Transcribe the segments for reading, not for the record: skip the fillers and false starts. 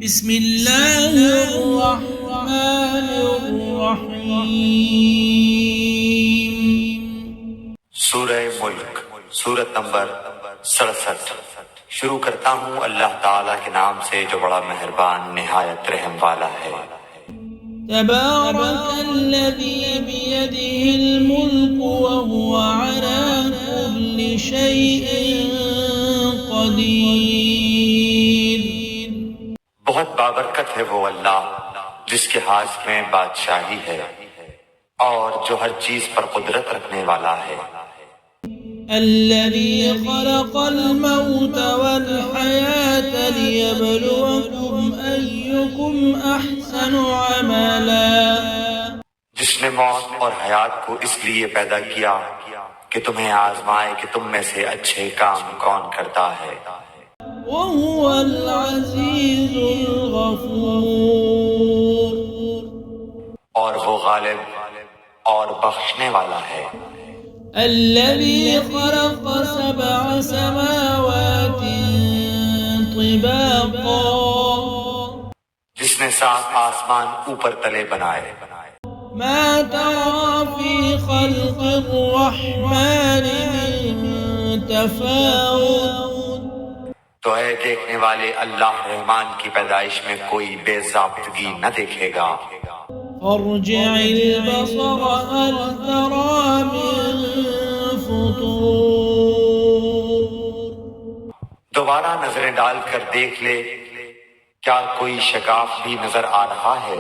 بسم اللہ الرحمن الرحیم۔ سورہ ملک، سورت نمبر 67۔ شروع کرتا ہوں اللہ تعالیٰ کے نام سے جو بڑا مہربان نہایت رحم والا ہے۔ تبارک الذی بیدہ الملک وہو علی کل شیء قدیر۔ بہت بابرکت ہے وہ اللہ جس کے ہاتھ میں بادشاہی ہے اور جو ہر چیز پر قدرت رکھنے والا ہے۔ الذي خلق الموت والحياة ليبلوكم أيكم أحسن عملا۔ جس نے موت اور حیات کو اس لیے پیدا کیا کہ تمہیں آزمائے کہ تم میں سے اچھے کام کون کرتا ہے۔ وهو العزيز الغفور۔ اور وہ غالب اور بخشنے والا ہے۔ الذي خلق سبع سماوات طباقا۔ جس نے 7 آسمان اوپر تلے بنائے۔ ما ترى في خلق الرحمن من تفاوت۔ تو اے دیکھنے والے اللہ رحمان کی پیدائش میں کوئی بے ضابطگی نہ دیکھے گا۔ ارجع البصر هل ترى من فطور۔ دوبارہ نظریں ڈال کر دیکھ لے، کیا کوئی شگاف بھی نظر آ رہا ہے؟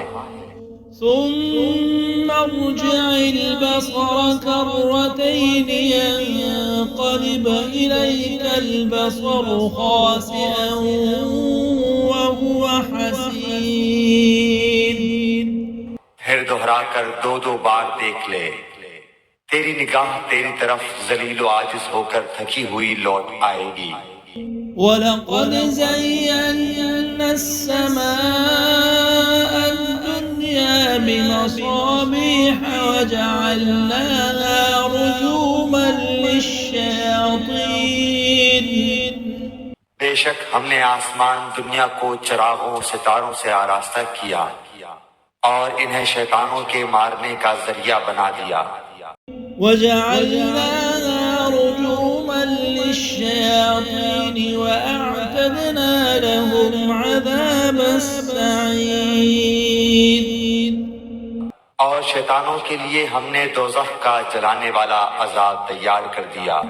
ثم ارجع البصر كرتين ينقلب إليك البصر خاسئا وهو حسير۔ پھر دوہرا کر 2 بار دیکھ لے، تیری نگاہ تیری طرف ذلیل و عاجز ہو کر تھکی ہوئی لوٹ آئے گی۔ وَلَقَدْ زَيَّنَّا السَّمَاءَ الدُّنْيَا بِمَصَابِيحَ وَجَعَلْنَاهَا رُجُومًا لِلشَّيَاطِينِ۔ بے شک ہم نے آسمان دنیا کو چراغوں ستاروں سے آراستہ کیا اور انہیں شیطانوں کے مارنے کا ذریعہ بنا دیا۔ وَجَعَلْنَاهَا رُجُومًا لِلشَّيَاطِينِ وَأَعْتَدْنَا لَهُمْ عَذَابَ السَّعِيرِ۔ اور شیطانوں کے لیے ہم نے دوزخ کا جلانے والا عذاب تیار کر دیا۔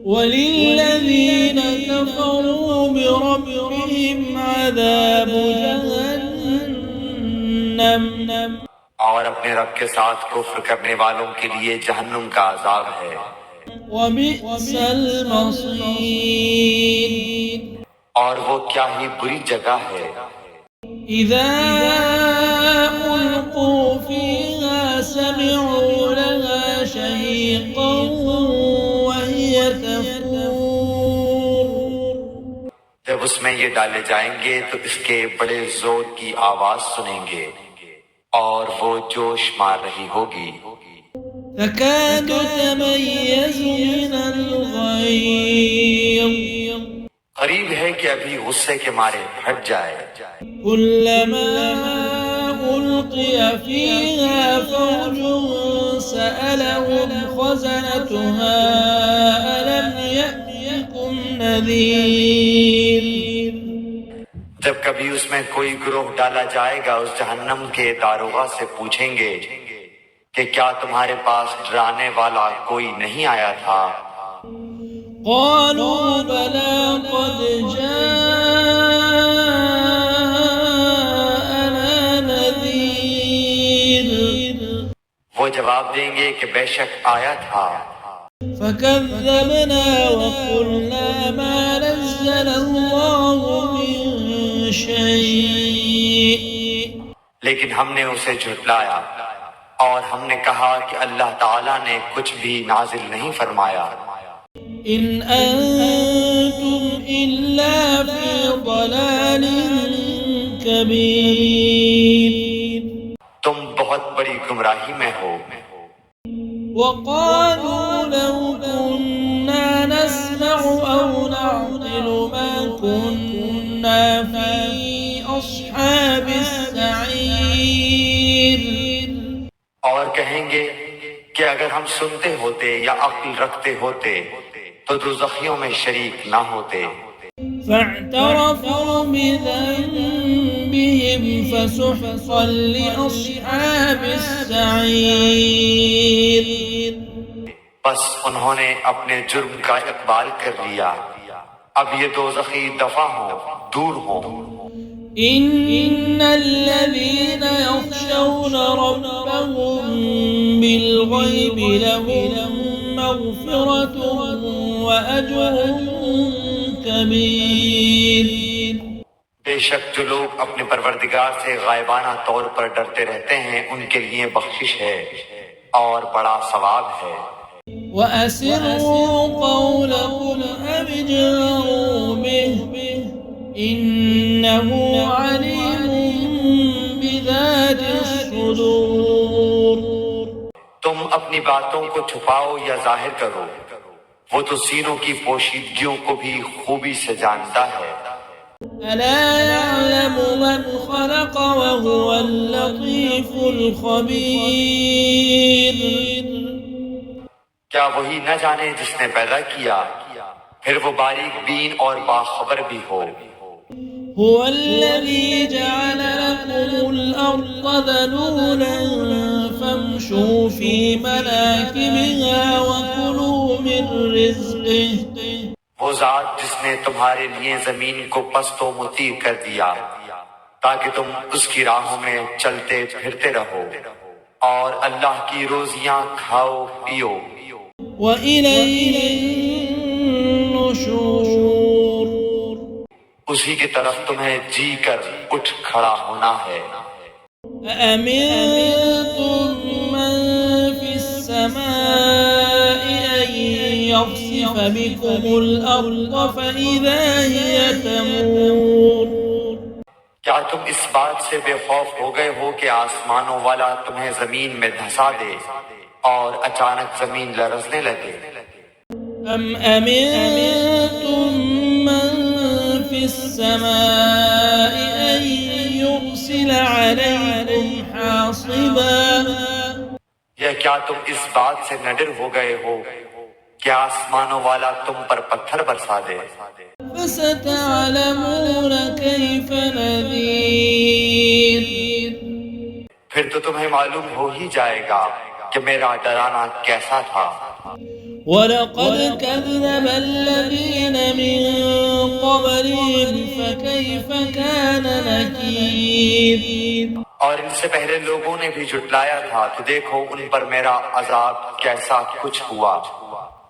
وَلِلَّذِينَ كَفَرُوا بِرَبِّهِمْ عَذَابُ جَهَنَّمَ۔ اور اپنے رب کے ساتھ کفر کرنے والوں کے لیے جہنم کا عذاب ہے۔ وَبِئْسَ الْمَصِيرُ۔ اور وہ کیا ہی بری جگہ ہے۔ إِذَا أُلْقُوا فِيهَا سَمِعُوا لَهَا شَهِيقًا وَهِيَ تَفُورُ۔ جب اس میں یہ ڈالے جائیں گے تو اس کے بڑے زور کی آواز سنیں گے اور وہ جوش مار رہی ہوگی۔ تَكَادُ تَمَيَّزُ مِنَ الْغَيْظِ۔ قریب ہے کہ ابھی غصے کے مارے پھٹ جائے۔ كُلَّمَا أُلْقِيَ فِيهَا فَوْجٌ سَأَلَهُمْ خَزَنَتُهَا أَلَمْ يَأْتِكُمْ نَذِيرٌ۔ جب کبھی اس میں کوئی گروہ ڈالا جائے گا اس جہنم کے داروغہ سے پوچھیں گے کہ کیا تمہارے پاس ڈرانے والا کوئی نہیں آیا تھا؟ قالوا بلى قد جاءنا نذير۔ وہ جواب دیں گے کہ بے شک آیا تھا۔ فكذبنا وقلنا ما نزل الله من شيء۔ لیکن ہم نے اسے جھٹلایا اور ہم نے کہا کہ اللہ تعالیٰ نے کچھ بھی نازل نہیں فرمایا۔ إن أنتم إلا في ضلال كبير۔ تم بہت بڑی گمراہی میں ہو۔ وقالوا لو كنا نسمع أو نعقل ما كنا في أصحاب السعير اور کہیں گے کہ اگر ہم سنتے ہوتے یا عقل رکھتے ہوتے تو دوزخیوں میں شریک نہ ہوتے۔ فاعترفوا بذنبهم فسحقا لأصحاب السعير بس انہوں نے اپنے جرم کا اقبال کر لیا، اب یہ دوزخی دفع ہوں، دور ہوں۔ إن الذين يخشون ربهم بالغيب لهم مغفرة وأجر كبير بے شک جو لوگ اپنے پروردگار سے غائبانہ طور پر ڈرتے رہتے ہیں ان کے لیے بخشش ہے اور بڑا ثواب ہے۔ وأسروا قولكم أو اجهروا به إنه عليم بذات الصدور تم اپنی باتوں کو چھپاؤ یا ظاہر کرو، وہ تو سینوں کی پوشیدگیوں کو بھی خوبی سے جانتا ہے۔ ألا يعلم من خلق وهو اللطيف الخبير کیا وہی نہ جانے جس نے پیدا کیا، پھر وہ باریک بین اور باخبر بھی ہو۔ هو الذي جعل لكم الأرض ذلولا فامشوا في مناكبها وكلوا من رزقه وہ ذات جس نے تمہارے لیے زمین کو پست و مطیع کر دیا تاکہ تم اس کی راہوں میں چلتے پھرتے رہو اور اللہ کی روزیاں کھاؤ پیو۔ وإليه النشور اسی کی طرف تمہیں جی کر اٹھ کھڑا ہونا ہے۔ أأمنتم من في السماء أن يخسف بكم الأرض فإذا هي تمور کیا تم اس بات سے بے خوف ہو گئے ہو کہ آسمانوں والا تمہیں زمین میں دھسا دے اور اچانک زمین لرزنے لگے؟ أم أمنتم من في السماء أن يرسل عليكم حاصبا یا کیا تم اس بات سے نہ ڈر ہو گئے ہو کہ آسمانوں والا تم پر پتھر برسا دے؟ فستعلمون كيف نذير پھر تو تمہیں معلوم ہو ہی جائے گا کہ میرا ڈرانا کیسا تھا۔ ولقد كذب الذين من قبلهم فكيف كان نكير اور ان سے پہلے لوگوں نے بھی جھٹلایا تھا تو دیکھو ان پر میرا عذاب کیسا کچھ ہوا۔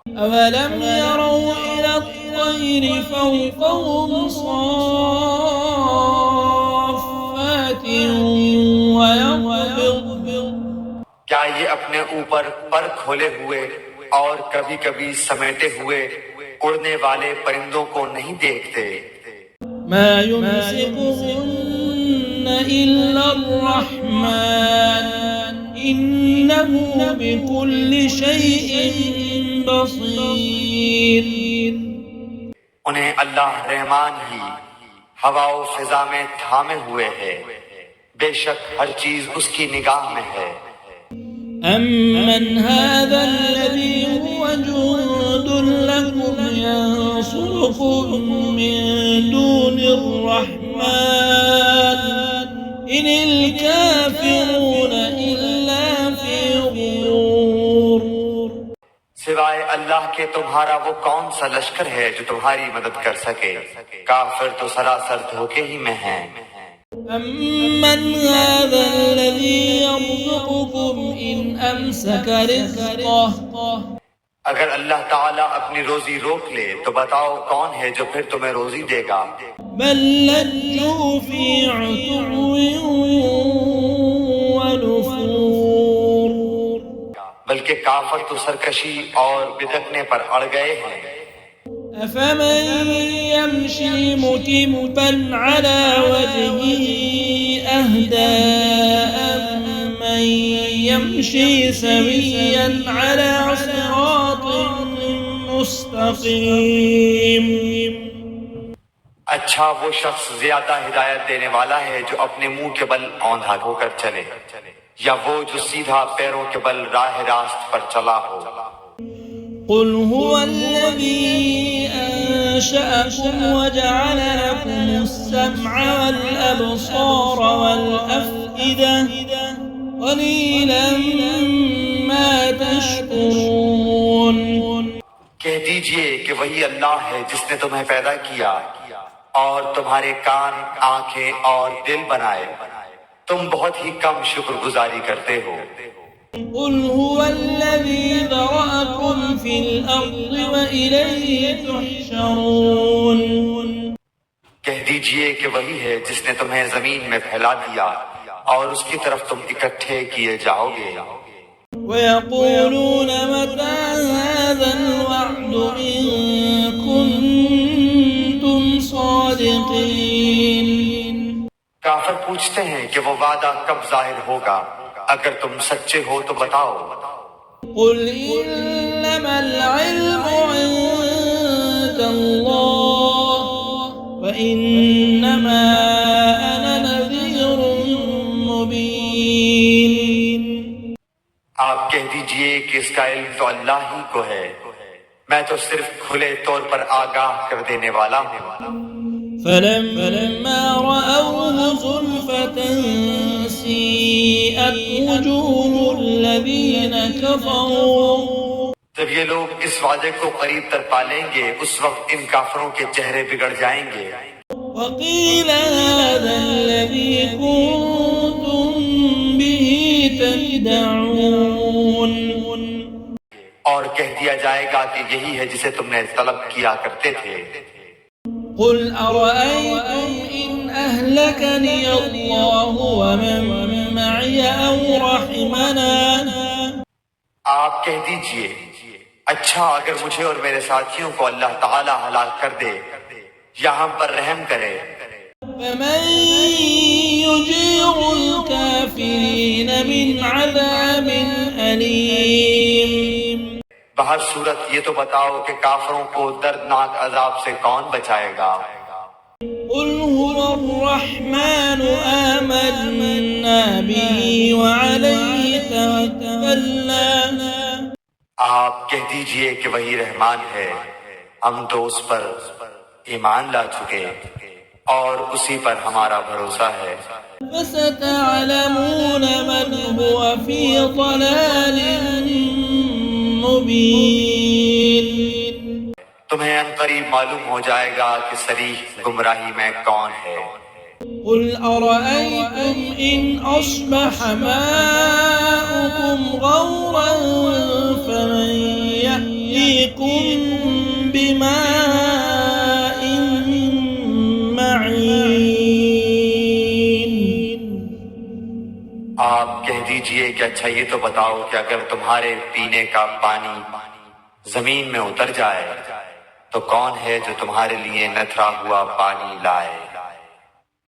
أولم يروا إلى الطير فوقهم صافات ويقبض کیا یہ اپنے اوپر پر کھولے ہوئے اور کبھی کبھی سمیٹے ہوئے اڑنے والے پرندوں کو نہیں دیکھتے؟ ما يمسكهن إلا الرحمن إنه بكل شيء بصير انہیں اللہ رحمان ہی ہوا و فضا میں تھامے ہوئے ہے، بے شک ہر چیز اس کی نگاہ میں ہے۔ أَمَّنْ هَذَا الَّذِي هُوَ جُندٌ لَكُمْ يَنصُرُكُم مِّن دُونِ الرَّحْمَنِ إِنِ الْكَافِرُونَ إِلَّا فِي غُرُورٍ سوائے اللہ کے تمہارا وہ کون سا لشکر ہے جو تمہاری مدد کر سکے؟ کافر تو سراسر دھوکے ہی میں ہیں۔ أَمَّنْ هَذَا الَّذِي يَرْزُقُكُمْ إِنْ أَمْسَكَ رِزْقَهُ اگر اللہ تعالیٰ اپنی روزی روک لے تو بتاؤ کون ہے جو پھر تمہیں روزی دے گا؟ بل لجوا في عتو ونفور بلکہ کافر تو سرکشی اور بدکنے پر اڑ گئے ہیں۔ أفمن يمشي مكبا على وجهه أهدى أمن يمشي سويا على صراط مستقيم اچھا وہ شخص زیادہ ہدایت دینے والا ہے جو اپنے منہ کے بل اوندھا ہو کر چلے، یا وہ جو سیدھا پیروں کے بل راہ راست پر چلا ہو۔ قل هو الذي أنشأكم وجعل لكم السمع والأبصار والأفئدة قليلا ما تشكرون۔ کہہ دیجئے کہ وہی اللہ ہے جس نے تمہیں پیدا کیا اور تمہارے کان، آنکھیں اور دل بنائے، تم بہت ہی کم شکر گزاری کرتے ہو۔ قل هو الذي ذرأكم في الأرض وإليه تحشرون۔ کہہ دیجئے کہ وہی ہے جس نے تمہیں زمین میں پھیلا دیا اور اس کی طرف تم اکٹھے کیے جاؤ گے۔ ويقولون متى هذا الوعد إن كنتم صادقين۔ کافر پوچھتے ہیں کہ وہ وعدہ کب ظاہر ہوگا، اگر تم سچے ہو تو بتاؤ۔ قل إنما العلم عند الله وإنما أنا نذير مبين۔ آپ کہہ دیجئے کہ اس کا علم تو اللہ ہی کو ہے، میں تو صرف کھلے طور پر آگاہ کر دینے والا ہوں۔ فلما رأوه زلفة سيئت وجوه الذين كفروا۔ جب یہ لوگ اس وعدے کو قریب تر پالیں گے، اس وقت ان کافروں کے چہرے بگڑ جائیں گے۔ وقيل هذا الذي كنتم به تدعون۔ اور کہہ دیا جائے گا کہ یہی ہے جسے تم نے طلب کیا کرتے تھے۔ قل أرأيتم إن أهلكني الله ومن معي أو رحمنا۔ آپ کہہ دیجئے اچھا اگر مجھے اور میرے ساتھیوں کو اللہ تعالی ہلاک کر دے یا ہم پر رحم کرے، فمن يجير الكافرين من عذاب أليم۔ بہر صورت یہ تو بتاؤ کہ کافروں کو دردناک عذاب سے کون بچائے گا؟ قل هو الرحمن آمنا به وعليه توكلنا۔ آپ کہہ دیجئے کہ وہی رحمان ہے، ہم تو اس پر ایمان لا چکے اور اسی پر ہمارا بھروسہ ہے۔ فستعلمون من هو في ضلال مبين۔ تمہیں ان قریب معلوم ہو جائے گا کہ صریح گمراہی میں کون ہے۔ قل أرأيتم إن أصبح ماؤكم غورا فمن يأتيكم بماء معين۔ آپ کہہ دیجئے کہ اچھا یہ تو بتاؤ کہ اگر تمہارے پینے کا پانی زمین میں اتر جائے تو کون ہے جو تمہارے لیے نتھرا ہوا پانی لائے؟